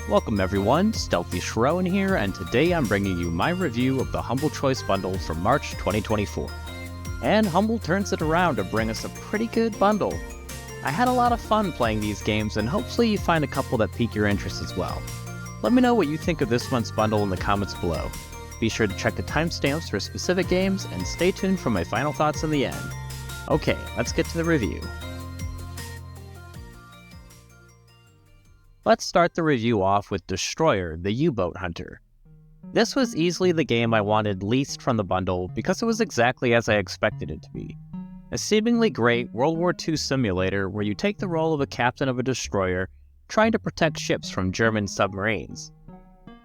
Welcome everyone, StealthyShiroean here, and today I'm bringing you my review of the Humble Choice bundle for March 2024. And Humble turns it around to bring us a pretty good bundle. I had a lot of fun playing these games, and hopefully you find a couple that pique your interest as well. Let me know what you think of this month's bundle in the comments below. Be sure to check the timestamps for specific games, and stay tuned for my final thoughts in the end. Okay, let's get to the review. Let's start the review off with Destroyer, the U-Boat Hunter. This was easily the game I wanted least from the bundle because it was exactly as I expected it to be. A seemingly great World War II simulator where you take the role of a captain of a destroyer trying to protect ships from German submarines.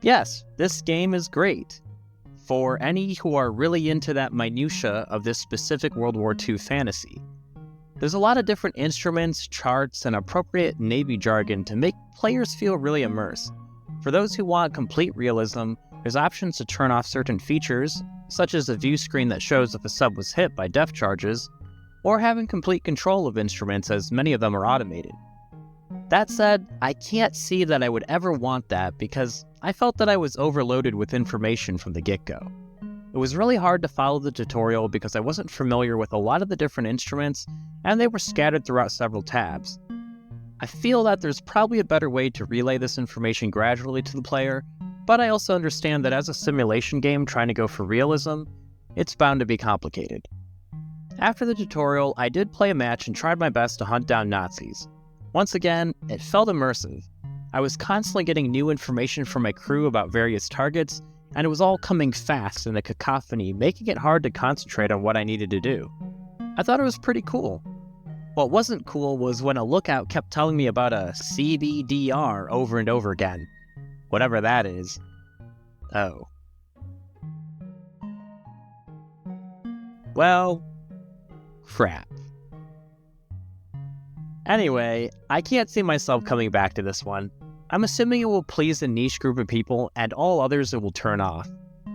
Yes, this game is great. For any who are really into that minutia of this specific World War II fantasy. There's a lot of different instruments, charts, and appropriate Navy jargon to make players feel really immersed. For those who want complete realism, there's options to turn off certain features, such as a view screen that shows if a sub was hit by depth charges, or having complete control of instruments as many of them are automated. That said, I can't see that I would ever want that because I felt that I was overloaded with information from the get-go. It was really hard to follow the tutorial because I wasn't familiar with a lot of the different instruments, and they were scattered throughout several tabs. I feel that there's probably a better way to relay this information gradually to the player, but I also understand that as a simulation game trying to go for realism, it's bound to be complicated. After the tutorial, I did play a match and tried my best to hunt down Nazis. Once again, it felt immersive. I was constantly getting new information from my crew about various targets, and it was all coming fast in a cacophony, making it hard to concentrate on what I needed to do. I thought it was pretty cool. What wasn't cool was when a lookout kept telling me about a CBDR over and over again. Whatever that is. Oh. Well, crap. Anyway, I can't see myself coming back to this one. I'm assuming it will please a niche group of people, and all others it will turn off.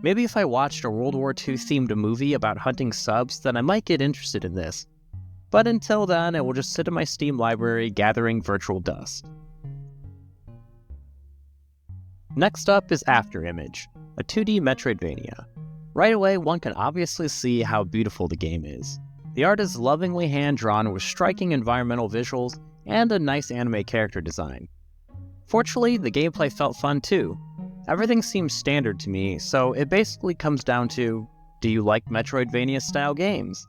Maybe if I watched a World War II themed movie about hunting subs, then I might get interested in this. But until then, it will just sit in my Steam library gathering virtual dust. Next up is Afterimage, a 2D Metroidvania. Right away, one can obviously see how beautiful the game is. The art is lovingly hand-drawn with striking environmental visuals and a nice anime character design. Fortunately, the gameplay felt fun too. Everything seems standard to me, so it basically comes down to, do you like Metroidvania-style games?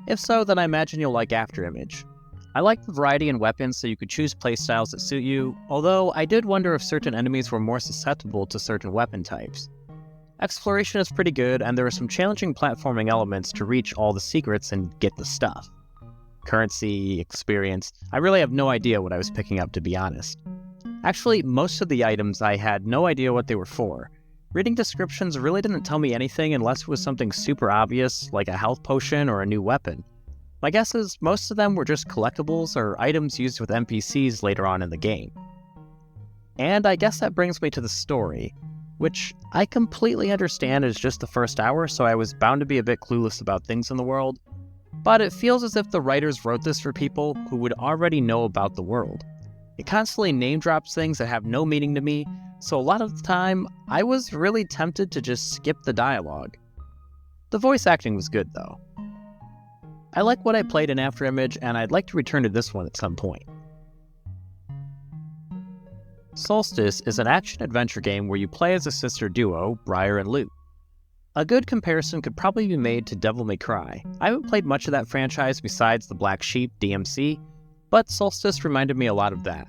If so, then I imagine you'll like Afterimage. I like the variety in weapons so you could choose playstyles that suit you, although I did wonder if certain enemies were more susceptible to certain weapon types. Exploration is pretty good, and there are some challenging platforming elements to reach all the secrets and get the stuff. Currency, experience, I really have no idea what I was picking up, to be honest. Actually, most of the items I had no idea what they were for. Reading descriptions really didn't tell me anything unless it was something super obvious, like a health potion or a new weapon. My guess is most of them were just collectibles or items used with NPCs later on in the game. And I guess that brings me to the story, which I completely understand is just the first hour, so I was bound to be a bit clueless about things in the world, but it feels as if the writers wrote this for people who would already know about the world. It constantly name drops things that have no meaning to me, so a lot of the time, I was really tempted to just skip the dialogue. The voice acting was good though. I like what I played in Afterimage, and I'd like to return to this one at some point. Soulstice is an action-adventure game where you play as a sister duo, Briar and Lute. A good comparison could probably be made to Devil May Cry. I haven't played much of that franchise besides the Black Sheep DMC, but Soulstice reminded me a lot of that.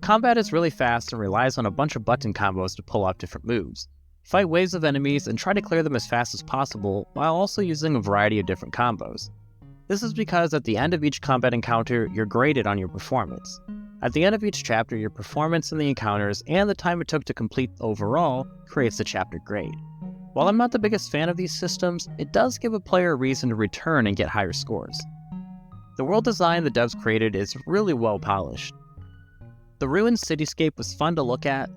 Combat is really fast and relies on a bunch of button combos to pull off different moves. Fight waves of enemies and try to clear them as fast as possible, while also using a variety of different combos. This is because at the end of each combat encounter, you're graded on your performance. At the end of each chapter, your performance in the encounters and the time it took to complete overall creates the chapter grade. While I'm not the biggest fan of these systems, it does give a player a reason to return and get higher scores. The world design the devs created is really well polished. The ruined cityscape was fun to look at,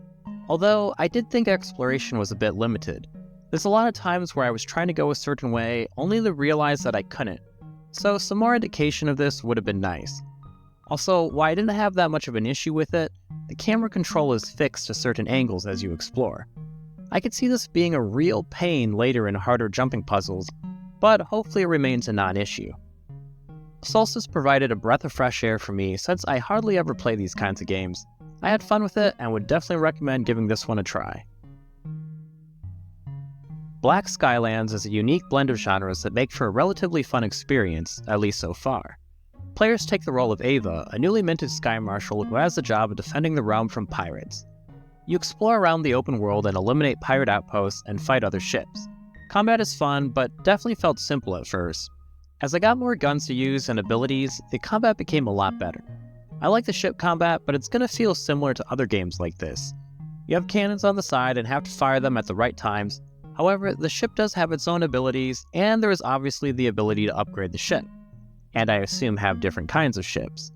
although I did think exploration was a bit limited. There's a lot of times where I was trying to go a certain way, only to realize that I couldn't, so some more indication of this would have been nice. Also, while I didn't have that much of an issue with it, the camera control is fixed to certain angles as you explore. I could see this being a real pain later in harder jumping puzzles, but hopefully it remains a non-issue. Soulstice provided a breath of fresh air for me since I hardly ever play these kinds of games. I had fun with it and would definitely recommend giving this one a try. Black Skylands is a unique blend of genres that make for a relatively fun experience, at least so far. Players take the role of Ava, a newly minted Sky Marshal who has the job of defending the realm from pirates. You explore around the open world and eliminate pirate outposts and fight other ships. Combat is fun, but definitely felt simple at first. As I got more guns to use and abilities, the combat became a lot better. I like the ship combat, but it's going to feel similar to other games like this. You have cannons on the side and have to fire them at the right times. However, the ship does have its own abilities, and there is obviously the ability to upgrade the ship, and I assume have different kinds of ships.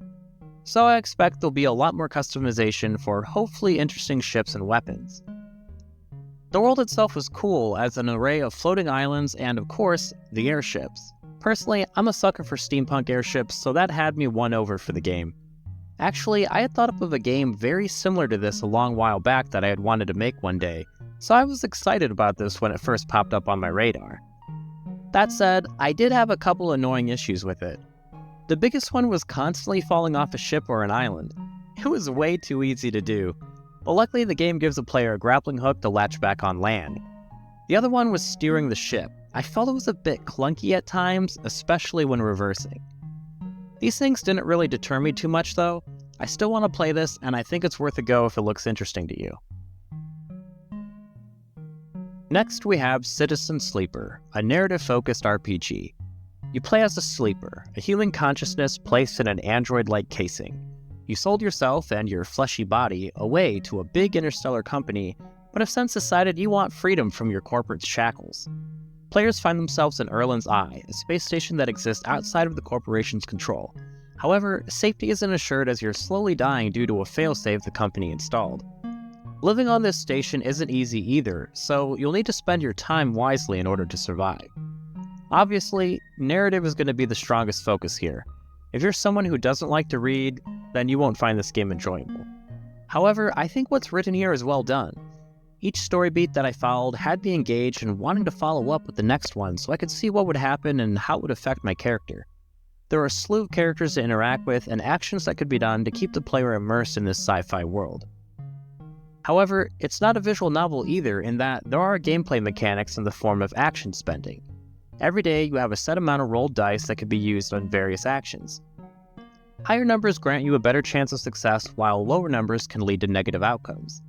So I expect there'll be a lot more customization for hopefully interesting ships and weapons. The world itself was cool as an array of floating islands and, of course, the airships. Personally, I'm a sucker for steampunk airships, so that had me won over for the game. Actually, I had thought up of a game very similar to this a long while back that I had wanted to make one day, so I was excited about this when it first popped up on my radar. That said, I did have a couple annoying issues with it. The biggest one was constantly falling off a ship or an island. It was way too easy to do, but luckily the game gives a player a grappling hook to latch back on land. The other one was steering the ship. I felt it was a bit clunky at times, especially when reversing. These things didn't really deter me too much though. I still want to play this, and I think it's worth a go if it looks interesting to you. Next we have Citizen Sleeper, a narrative-focused RPG. You play as a sleeper, a human consciousness placed in an android-like casing. You sold yourself and your fleshy body away to a big interstellar company, but have since decided you want freedom from your corporate shackles. Players find themselves in Erland's Eye, a space station that exists outside of the corporation's control. However, safety isn't assured as you're slowly dying due to a failsafe the company installed. Living on this station isn't easy either, so you'll need to spend your time wisely in order to survive. Obviously, narrative is going to be the strongest focus here. If you're someone who doesn't like to read, then you won't find this game enjoyable. However, I think what's written here is well done. Each story beat that I followed had me engaged and wanting to follow up with the next one so I could see what would happen and how it would affect my character. There are a slew of characters to interact with and actions that could be done to keep the player immersed in this sci-fi world. However, it's not a visual novel either in that there are gameplay mechanics in the form of action spending. Every day you have a set amount of rolled dice that can be used on various actions. Higher numbers grant you a better chance of success, while lower numbers can lead to negative outcomes.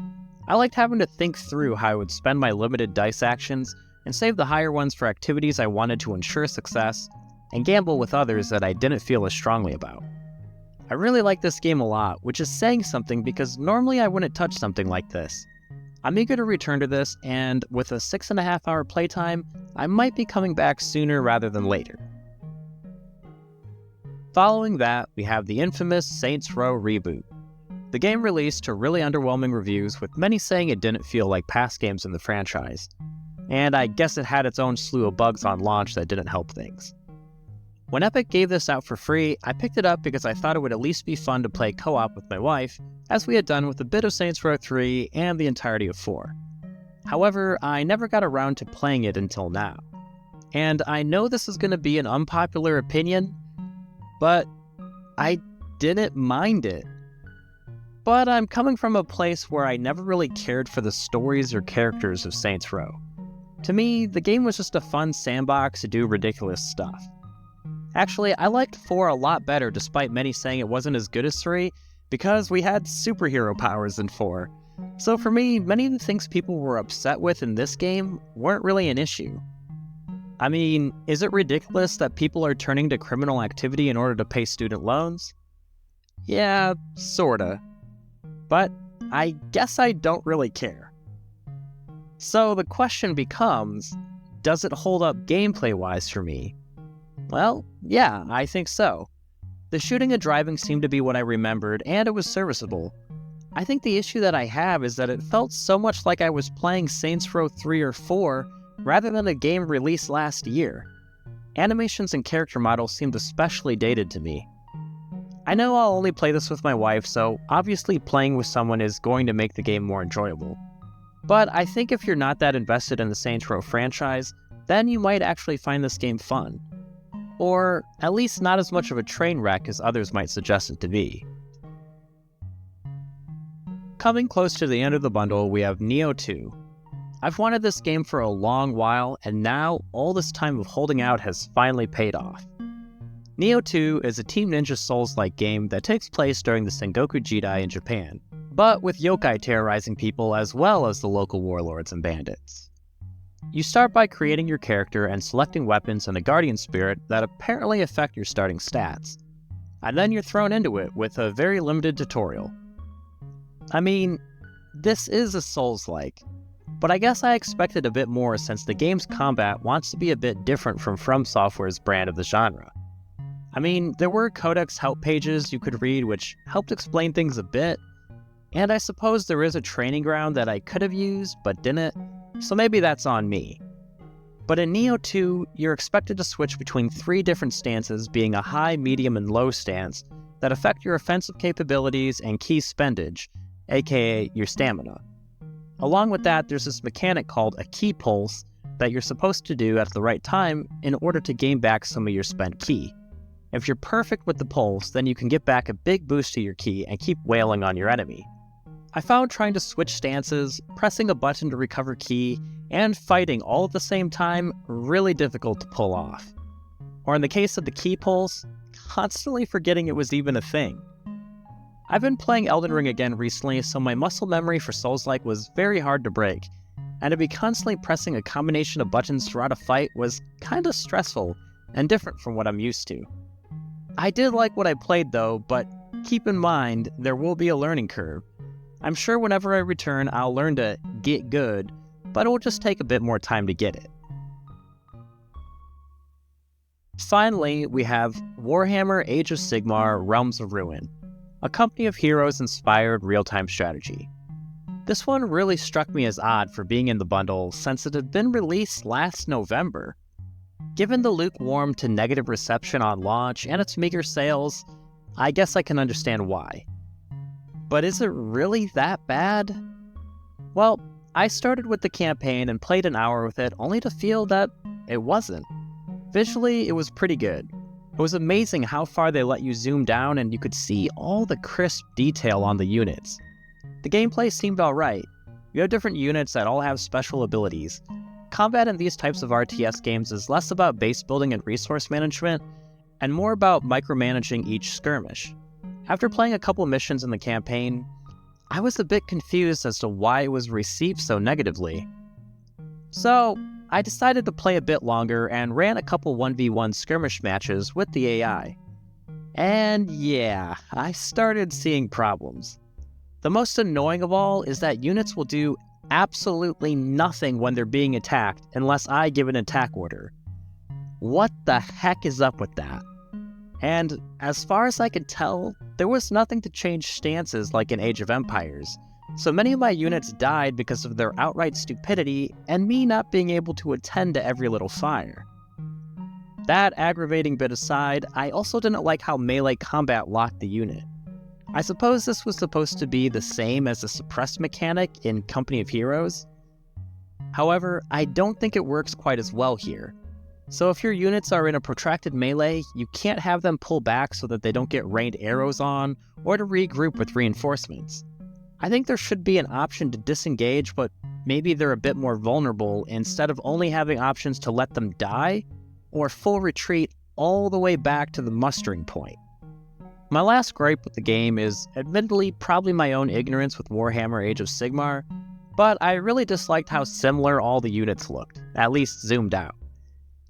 I liked having to think through how I would spend my limited dice actions and save the higher ones for activities I wanted to ensure success, and gamble with others that I didn't feel as strongly about. I really like this game a lot, which is saying something because normally I wouldn't touch something like this. I'm eager to return to this, and with a 6.5 hour playtime, I might be coming back sooner rather than later. Following that, we have the infamous Saints Row reboot. The game released to really underwhelming reviews, with many saying it didn't feel like past games in the franchise. And I guess it had its own slew of bugs on launch that didn't help things. When Epic gave this out for free, I picked it up because I thought it would at least be fun to play co-op with my wife, as we had done with a bit of Saints Row 3 and the entirety of 4. However, I never got around to playing it until now. And I know this is going to be an unpopular opinion, but I didn't mind it. But I'm coming from a place where I never really cared for the stories or characters of Saints Row. To me, the game was just a fun sandbox to do ridiculous stuff. Actually, I liked 4 a lot better despite many saying it wasn't as good as 3, because we had superhero powers in 4. So for me, many of the things people were upset with in this game weren't really an issue. I mean, is it ridiculous that people are turning to criminal activity in order to pay student loans? Yeah, sorta. But I guess I don't really care. So the question becomes, does it hold up gameplay-wise for me? Well, yeah, I think so. The shooting and driving seemed to be what I remembered, and it was serviceable. I think the issue that I have is that it felt so much like I was playing Saints Row 3 or 4, rather than a game released last year. Animations and character models seemed especially dated to me. I know I'll only play this with my wife, so obviously playing with someone is going to make the game more enjoyable. But I think if you're not that invested in the Saints Row franchise, then you might actually find this game fun. Or at least not as much of a train wreck as others might suggest it to be. Coming close to the end of the bundle, we have Nioh 2. I've wanted this game for a long while, and now all this time of holding out has finally paid off. Nioh 2 is a Team Ninja Souls-like game that takes place during the Sengoku Jidai in Japan, but with yokai terrorizing people as well as the local warlords and bandits. You start by creating your character and selecting weapons and a guardian spirit that apparently affect your starting stats, and then you're thrown into it with a very limited tutorial. I mean, this is a Souls-like, but I guess I expected a bit more since the game's combat wants to be a bit different from FromSoftware's brand of the genre. I mean, there were codex help pages you could read which helped explain things a bit, and I suppose there is a training ground that I could have used but didn't, so maybe that's on me. But in Nioh 2, you're expected to switch between 3 different stances, being a high, medium, and low stance that affect your offensive capabilities and key spendage, aka your stamina. Along with that, there's this mechanic called a key pulse that you're supposed to do at the right time in order to gain back some of your spent ki. If you're perfect with the pulse, then you can get back a big boost to your ki and keep wailing on your enemy. I found trying to switch stances, pressing a button to recover ki, and fighting all at the same time really difficult to pull off. Or in the case of the key pulse, constantly forgetting it was even a thing. I've been playing Elden Ring again recently, so my muscle memory for Souls-like was very hard to break, and to be constantly pressing a combination of buttons throughout a fight was kinda stressful and different from what I'm used to. I did like what I played though, but keep in mind, there will be a learning curve. I'm sure whenever I return, I'll learn to get good, but it will just take a bit more time to get it. Finally, we have Warhammer Age of Sigmar Realms of Ruin, a Company of Heroes-inspired real-time strategy. This one really struck me as odd for being in the bundle since it had been released last November. Given the lukewarm to negative reception on launch and its meager sales, I guess I can understand why. But is it really that bad? Well, I started with the campaign and played an hour with it only to feel that it wasn't. Visually, it was pretty good. It was amazing how far they let you zoom down and you could see all the crisp detail on the units. The gameplay seemed alright. You have different units that all have special abilities. Combat in these types of RTS games is less about base building and resource management, and more about micromanaging each skirmish. After playing a couple missions in the campaign, I was a bit confused as to why it was received so negatively. So, I decided to play a bit longer and ran a couple 1v1 skirmish matches with the AI. And yeah, I started seeing problems. The most annoying of all is that units will do absolutely nothing when they're being attacked unless I give an attack order. What the heck is up with that? And as far as I could tell, there was nothing to change stances like in Age of Empires, so many of my units died because of their outright stupidity and me not being able to attend to every little fire. That aggravating bit aside, I also didn't like how melee combat locked the unit. I suppose this was supposed to be the same as the suppress mechanic in Company of Heroes. However, I don't think it works quite as well here. So if your units are in a protracted melee, you can't have them pull back so that they don't get rained arrows on, or to regroup with reinforcements. I think there should be an option to disengage, but maybe they're a bit more vulnerable instead of only having options to let them die, or full retreat all the way back to the mustering point. My last gripe with the game is admittedly probably my own ignorance with Warhammer Age of Sigmar, but I really disliked how similar all the units looked, at least zoomed out.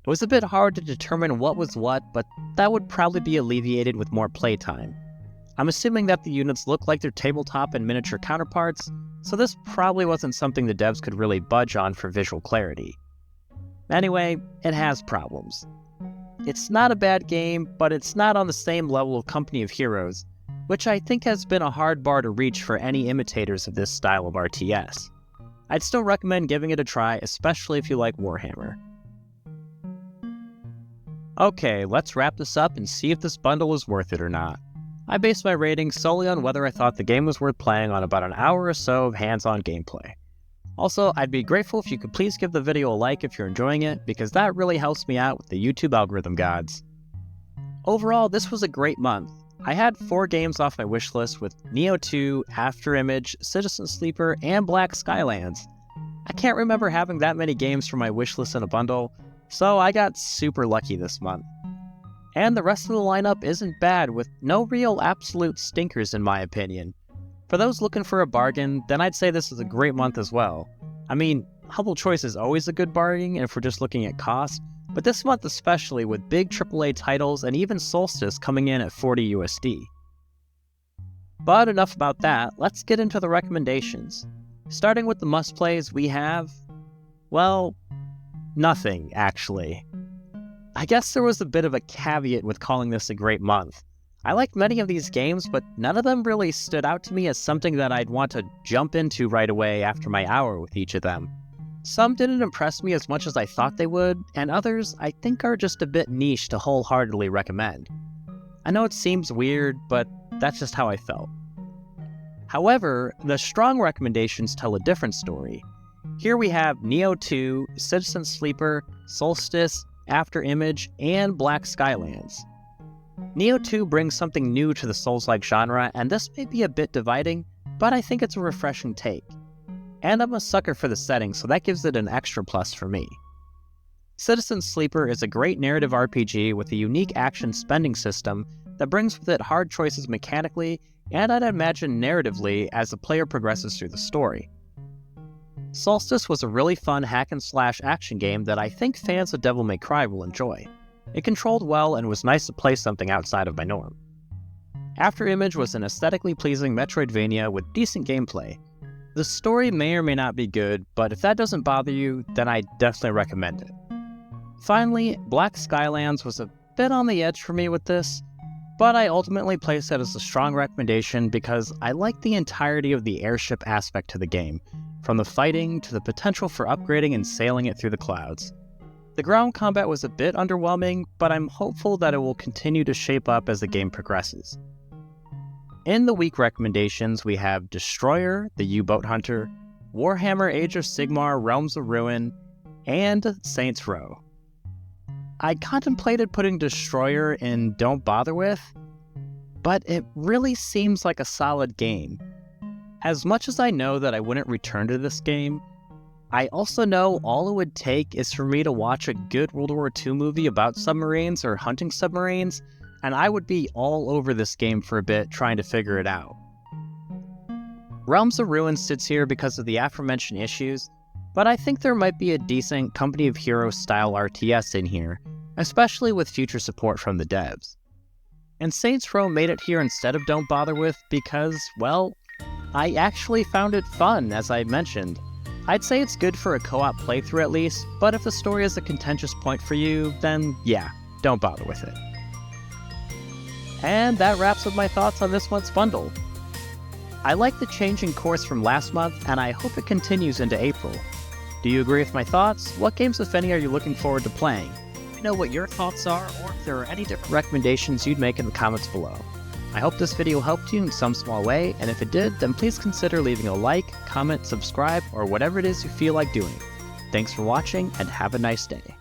It was a bit hard to determine what was what, but that would probably be alleviated with more playtime. I'm assuming that the units look like their tabletop and miniature counterparts, so this probably wasn't something the devs could really budge on for visual clarity. Anyway, it has problems. It's not a bad game, but it's not on the same level of Company of Heroes, which I think has been a hard bar to reach for any imitators of this style of RTS. I'd still recommend giving it a try, especially if you like Warhammer. Okay, let's wrap this up and see if this bundle is worth it or not. I based my rating solely on whether I thought the game was worth playing on about an hour or so of hands-on gameplay. Also, I'd be grateful if you could please give the video a like if you're enjoying it, because that really helps me out with the YouTube algorithm gods. Overall, this was a great month. I had 4 games off my wishlist with Nioh 2, Afterimage, Citizen Sleeper, and Black Skylands. I can't remember having that many games from my wishlist in a bundle, so I got super lucky this month. And the rest of the lineup isn't bad, with no real absolute stinkers in my opinion. For those looking for a bargain, then I'd say this is a great month as well. I mean, Humble Choice is always a good bargain if we're just looking at cost, but this month especially with big AAA titles and even Soulstice coming in at 40 USD. But enough about that, let's get into the recommendations. Starting with the must-plays, we have, well, nothing actually. I guess there was a bit of a caveat with calling this a great month. I liked many of these games, but none of them really stood out to me as something that I'd want to jump into right away after my hour with each of them. Some didn't impress me as much as I thought they would, and others I think are just a bit niche to wholeheartedly recommend. I know it seems weird, but that's just how I felt. However, the strong recommendations tell a different story. Here we have Nioh 2, Citizen Sleeper, Soulstice, Afterimage, and Black Skylands. Nioh 2 brings something new to the Souls-like genre, and this may be a bit dividing, but I think it's a refreshing take. And I'm a sucker for the setting, so that gives it an extra plus for me. Citizen Sleeper is a great narrative RPG with a unique action spending system that brings with it hard choices mechanically, and I'd imagine narratively as the player progresses through the story. Soulstice was a really fun hack-and-slash action game that I think fans of Devil May Cry will enjoy. It controlled well and was nice to play something outside of my norm. Afterimage was an aesthetically pleasing Metroidvania with decent gameplay. The story may or may not be good, but if that doesn't bother you, then I definitely recommend it. Finally, Black Skylands was a bit on the edge for me with this, but I ultimately placed it as a strong recommendation because I like the entirety of the airship aspect to the game, from the fighting to the potential for upgrading and sailing it through the clouds. The ground combat was a bit underwhelming, but I'm hopeful that it will continue to shape up as the game progresses. In the week recommendations, we have Destroyer, the U-Boat Hunter, Warhammer Age of Sigmar Realms of Ruin, and Saints Row. I contemplated putting Destroyer in Don't Bother With, but it really seems like a solid game. As much as I know that I wouldn't return to this game, I also know all it would take is for me to watch a good World War II movie about submarines or hunting submarines, and I would be all over this game for a bit trying to figure it out. Realms of Ruin sits here because of the aforementioned issues, but I think there might be a decent Company of Heroes style RTS in here, especially with future support from the devs. And Saints Row made it here instead of Don't Bother With because, well, I actually found it fun, as I mentioned. I'd say it's good for a co-op playthrough at least, but if the story is a contentious point for you, then yeah, don't bother with it. And that wraps up my thoughts on this month's bundle. I like the change in course from last month, and I hope it continues into April. Do you agree with my thoughts? What games, if any, are you looking forward to playing? Let me know what your thoughts are, or if there are any different recommendations you'd make in the comments below. I hope this video helped you in some small way, and if it did, then please consider leaving a like, comment, subscribe, or whatever it is you feel like doing. Thanks for watching, and have a nice day.